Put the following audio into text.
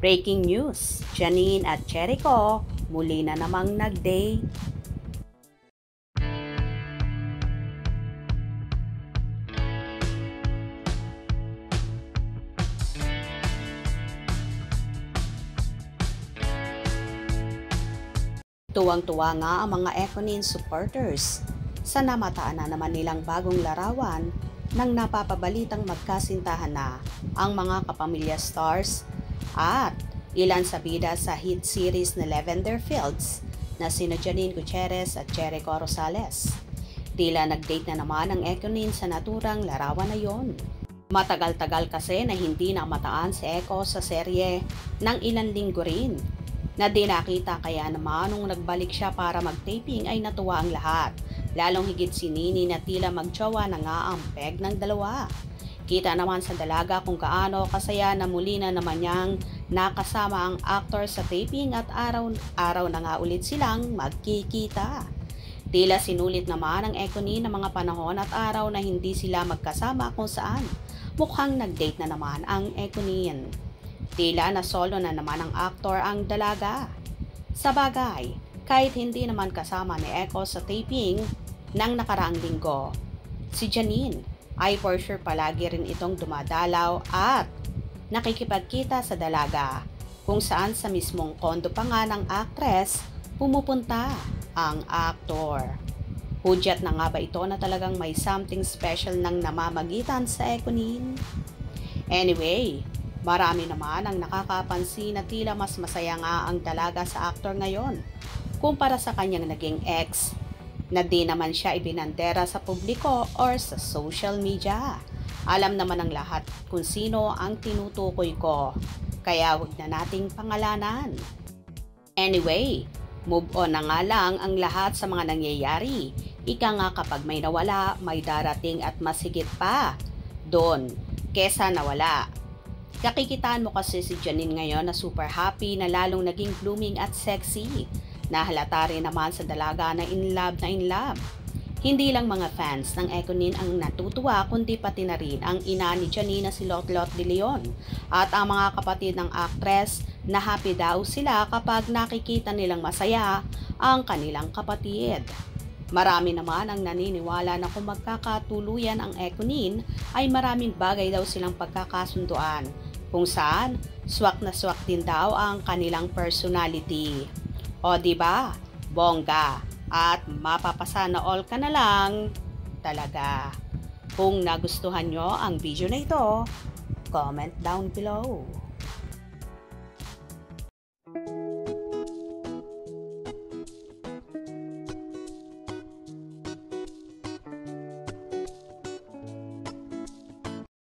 Breaking news, Janine at Jericho muli na namang nag-date. Tuwang-tuwa nga ang mga Econin supporters sa namataan na naman nilang bagong larawan nang napapabalitang magkasintahan na ang mga kapamilya stars at ilan sa bida sa hit series na Lavender Fields na sina Janine Gutierrez at Jericho Rosales. Tila nag-date na naman ang Econin sa naturang larawan na yon. Matagal-tagal kasi na hindi namataan si Eco sa serye ng ilang linggo rin na di nakita, kaya naman nung nagbalik siya para mag-taping ay natuwa ang lahat. Lalong higit si Nini na tila magjowa na nga ang peg ng dalawa. Kita naman sa dalaga kung gaano kasaya na muli na naman niyang nakasama ang actor sa taping at araw-araw na nga ulit silang magkikita. Tila sinulit naman ang Econin ng mga panahon at araw na hindi sila magkasama kung saan mukhang nag-date na naman ang Econin. Tila na solo na naman ang aktor ang dalaga. Sa bagay, kahit hindi naman kasama ni Eco sa taping ng nakaraang linggo, si Janine ay for sure palagi rin itong dumadalaw at nakikipagkita sa dalaga, kung saan sa mismong kondo pa nga ng actress pumupunta ang aktor. Hudyat na nga ba ito na talagang may something special nang namamagitan sa Econin? Anyway, marami naman ang nakakapansin na tila mas masaya nga ang dalaga sa aktor ngayon kumpara sa kanyang naging ex, na di naman siya ibinandera sa publiko or sa social media. Alam naman ng lahat kung sino ang tinutukoy ko, kaya huwag na nating pangalanan. Anyway, move on na nga lang ang lahat sa mga nangyayari. Ika nga kapag may nawala, may darating at mas higit pa doon kesa nawala. Kakikitaan mo kasi si Janine ngayon na super happy na lalong naging blooming at sexy. Nahalata rin naman sa dalaga na in love na in love. Hindi lang mga fans ng Econin ang natutuwa kundi pati na rin ang ina ni Janine na si Lotlot de Leon at ang mga kapatid ng actress na happy daw sila kapag nakikita nilang masaya ang kanilang kapatid. Marami naman ang naniniwala na kung magkakatuluyan ang Econin ay maraming bagay daw silang pagkakasunduan, kung saan swak na swak din daw ang kanilang personality. O diba? Bongga. At mapapasana all ka na lang. Talaga. Kung nagustuhan nyo ang video na ito, comment down below.